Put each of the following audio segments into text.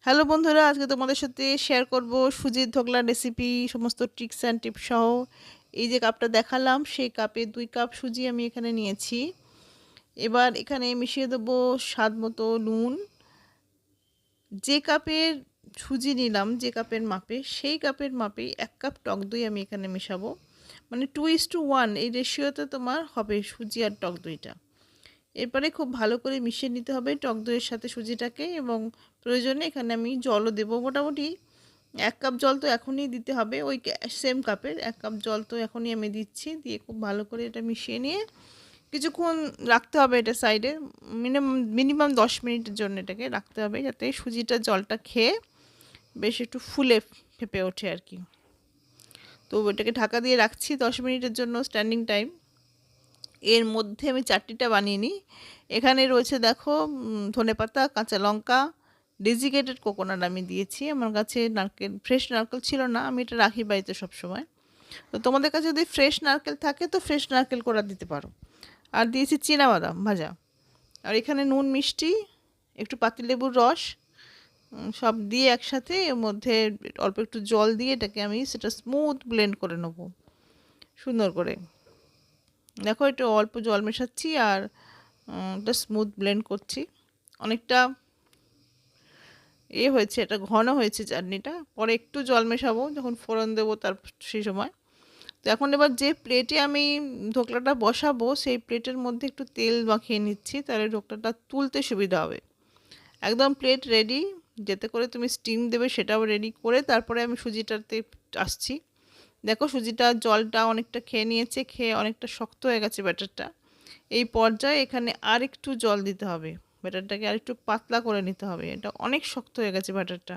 Hello বন্ধুরা, আজকে তোমাদের সাথে শেয়ার করব সুজির ধোকলার রেসিপি, সমস্ত ট্রিক্স অ্যান্ড টিপস সহ। এই যে কাপটা দেখালাম, সেই কাপে 2 কাপ সুজি আমি এখানে নিয়েছি। এবার এখানে মিশিয়ে দেবো স্বাদ মতো নুন। যে কাপের সুজি নিলাম, যে কাপের মাপে, সেই কাপের মাপেই 1 কাপ টক দই আমি এখানে মেশাবো। মানে 2:1 এই রেশিওতে তোমার হবে সুজি আর টক দইটা। এরপরে খুব ভালো করে মিশিয়ে নিতে হবে টক দইয়ের সাথে সুজিটাকে, এবং প্রয়োজনে এখানে আমি জলও দেবো। মোটামুটি 1 কাপ জল তো এখনই দিতে হবে, ওই সেম কাপের 1 কাপ জল তো এখনই আমি দিচ্ছি। দিয়ে খুব ভালো করে এটা মিশিয়ে নিয়ে কিছুক্ষণ রাখতে হবে এটা সাইডে। মিনিমাম 10 মিনিটের জন্য এটাকে রাখতে হবে, যাতে সুজিটা জলটা খেয়ে বেশ একটু ফুলে ফেপে ওঠে আর কি। তো এটাকে ঢাকা দিয়ে রাখছি 10 মিনিটের জন্য, স্ট্যান্ডিং টাইম। এর মধ্যে আমি চাটনিটা বানিয়ে নিই। এখানে রয়েছে দেখো ধনেপাতা, কাঁচা লঙ্কা, ডেজিকেটেড কোকোনাট আমি দিয়েছি। আমার কাছে নারকেল, ফ্রেশ নারকেল ছিল না, আমি এটা রাখি বাড়িতে সবসময়। তো তোমাদের কাছে যদি ফ্রেশ নারকেল থাকে তো ফ্রেশ নারকেল কোড়া দিতে পারো। আর দিয়েছি চীনাবাদাম ভাজা। আর এখানে নুন, মিষ্টি, একটু পাতিলেবুর রস, সব দিয়ে একসাথে এর মধ্যে অল্প একটু জল দিয়ে এটাকে আমি সেটা স্মুথ ব্লেন্ড করে নেব সুন্দর করে। দেখো একটু অল্প জল মেশাচ্ছি আর এটা স্মুথ ব্লেন্ড করছি। অনেকটা হয়েছে, এটা ঘন হয়েছে চাটনিটা। পরে একটু জল মেশাবো যখন ফোড়ন দেবো তার সেই সময়। তো এখন এবার যে প্লেটে আমি ধোকলাটা বসাবো সেই প্লেটের মধ্যে একটু তেল মাখিয়ে নিচ্ছি, তাহলে ধোকলাটা তুলতে সুবিধা হবে। একদম প্লেট রেডি, যাতে করে তুমি স্টিম দেবে সেটাও রেডি করে তারপরে আমি সুজিটাতে আসছি। দেখো সুজিটা জলটা অনেকটা খেয়ে নিয়েছে, খেয়ে অনেকটা শক্ত হয়ে গেছে ব্যাটারটা। এই পর্যায়ে এখানে আর একটু জল দিতে হবে, ব্যাটারটাকে আর একটু পাতলা করে নিতে হবে। এটা অনেক শক্ত হয়ে গেছে ব্যাটারটা।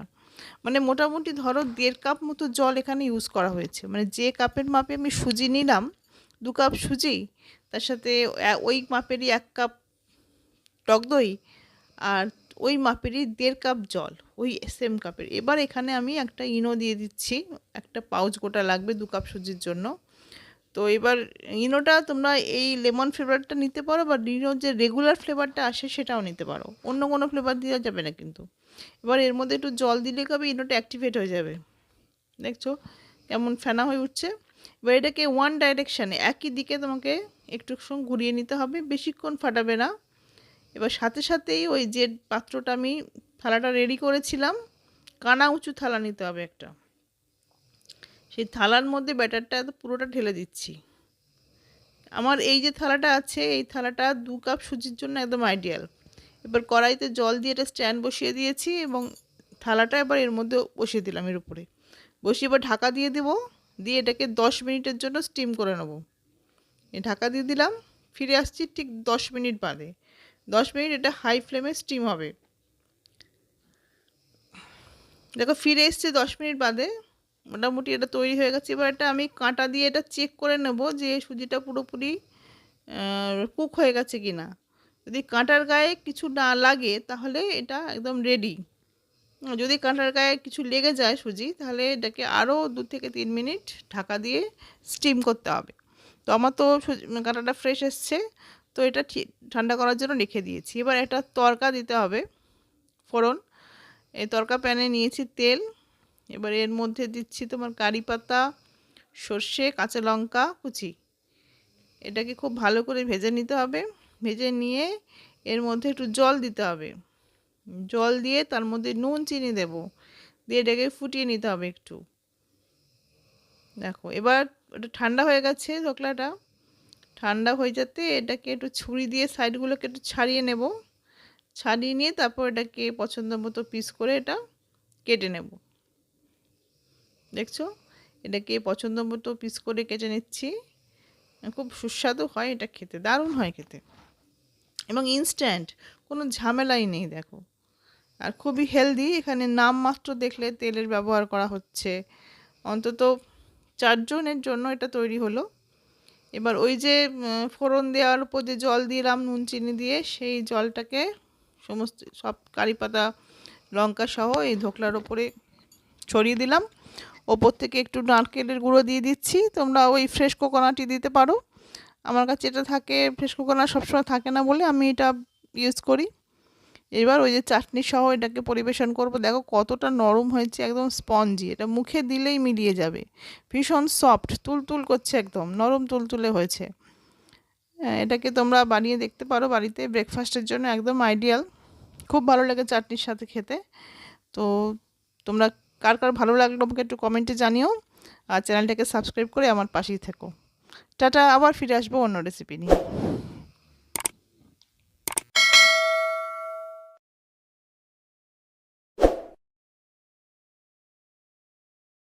মানে মোটামুটি ধরো 1.5 কাপ মতো জল এখানে ইউজ করা হয়েছে। মানে যে কাপের মাপে আমি সুজি নিলাম, 2 কাপ সুজি, তার সাথে ওই মাপেরই 1 কাপ টক দই, আর ওই মাপেরই 1.5 কাপ জল, ওই সেম কাপের। এবার এখানে আমি একটা ইনো দিয়ে দিচ্ছি, একটা পাউচ গোটা লাগবে 2 কাপ সুজির জন্য। তো এবার ইনোটা তোমরা এই লেমন ফ্লেভারটা নিতে পারো, বা ইনোর যে রেগুলার ফ্লেভারটা আসে সেটাও নিতে পারো, অন্য কোনো ফ্লেভার দেওয়া যাবে না কিন্তু। এবার এর মধ্যে একটু জল দিলে কবে ইনোটা অ্যাক্টিভেট হয়ে যাবে। দেখছো কেমন ফেনা হয়ে উঠছে। এবার এটাকে ওয়ান ডাইরেকশানে, একই দিকে তোমাকে একটু সময় ঘুরিয়ে নিতে হবে, বেশিক্ষণ ফাটাবে না। এবার সাথে সাথেই ওই যে পাত্রটা আমি থালাটা রেডি করেছিলাম, কানা উঁচু থালা নিতে হবে একটা, সেই থালার মধ্যে ব্যাটারটা পুরোটা ঢেলে দিচ্ছি। আমার এই যে থালাটা আছে, এই থালাটা 2 কাপ সুজির জন্য একদম আইডিয়াল। এবার কড়াইতে জল দিয়ে এটা স্ট্যান্ড বসিয়ে দিয়েছি, এবং থালাটা এবার এর মধ্যে বসিয়ে দিলাম, এর উপরে বসিয়ে এবার ঢাকা দিয়ে দেবো। দিয়ে এটাকে 10 মিনিটের জন্য স্টিম করে নেবো। ঢাকা দিয়ে দিলাম, ফিরে আসছি ঠিক 10 মিনিট বাদে। 10 মিনিট এটা হাই ফ্লেমে স্টিম হবে। দেখো ফিরে এসছে 10 মিনিট বাদে, মোটামুটি এটা তৈরি হয়ে গেছে। এবার এটা আমি কাঁটা দিয়ে এটা চেক করে নেব যে সুজিটা পুরোপুরি কুক হয়ে গেছে কি না। যদি কাঁটার গায়ে কিছু না লাগে তাহলে এটা একদম রেডি। যদি কাঁটার গায়ে কিছু লেগে যায় সুজি, তাহলে এটাকে আরও 2 থেকে 3 মিনিট ঢাকা দিয়ে স্টিম করতে হবে। তো আমার তো কাঁটাটা ফ্রেশ এসছে, তো এটা ঠান্ডা করার জন্য রেখে দিয়েছি। এবার একটা তড়কা দিতে হবে, ফোড়ন। এই তড়কা প্যানে নিয়েছি তেল। এবার এর মধ্যে দিচ্ছি তোমার কারি পাতা, সর্ষে, কাঁচা লঙ্কা কুচি। এটাকে খুব ভালো করে ভেজে নিতে হবে। ভেজে নিয়ে এর মধ্যে একটু জল দিতে হবে। জল দিয়ে তার মধ্যে নুন চিনি দেব, দিয়ে এটাকে ফুটিয়ে নিতে হবে একটু। দেখো এবার ওটা ঠান্ডা হয়ে গেছে ধোকলাটা। ঠান্ডা হয়ে যেতে এটাকে একটু ছুরি দিয়ে সাইডগুলোকে একটু ছাড়িয়ে নেব। ছাড়িয়ে নিয়ে তারপর এটাকে পছন্দ মতো পিস করে এটা কেটে নেব। দেখছো এটাকে পছন্দ মতো পিস করে কেটে নিচ্ছি। খুব সুস্বাদু হয় এটা খেতে, দারুণ হয় খেতে, এবং ইনস্ট্যান্ট, কোনো ঝামেলাই নেই। দেখো আর খুবই হেলদি। এখানে নামমাত্র দেখলে তেলের ব্যবহার করা হচ্ছে। অন্তত 4 জনের জন্য এটা তৈরি হলো। এবার ওই যে ফোড়ন দেওয়ার উপর যে জল দিলাম নুন চিনি দিয়ে, সেই জলটাকে সমস্ত সব কারি পাতা লঙ্কা সহ এই ধোকলার ওপরে ছড়িয়ে দিলাম। ওপর থেকে একটু নারকেলের গুঁড়ো দিয়ে দিচ্ছি, তোমরা ওই ফ্রেশ কোকোনাটই দিতে পারো। আমার কাছে এটা থাকে, ফ্রেশ কোকোনাট সবসময় থাকে না বলে আমি এটা ইউজ করি। এবার ওই যে চাটনি সহ এটাকে পরিবেশন করব। দেখো কতটা নরম হয়েছে, একদম স্পঞ্জি, এটা মুখে দিলেই মিলিয়ে যাবে। ভীষণ সফট, তুলতুল করছে, একদম নরম তুলতুলে হয়েছে। এটাকে তোমরা বানিয়ে দেখতে পারো বাড়িতে, ব্রেকফাস্টের জন্য একদম আইডিয়াল। খুব ভালো লাগে চাটনির সাথে খেতে। তো তোমরা কার কার ভালো লাগলো আমাকে একটু কমেন্টে জানিও, আর চ্যানেলটাকে সাবস্ক্রাইব করে আমার পাশেই থেকো। টাটা, আবার ফিরে আসবো অন্য রেসিপি নিয়ে।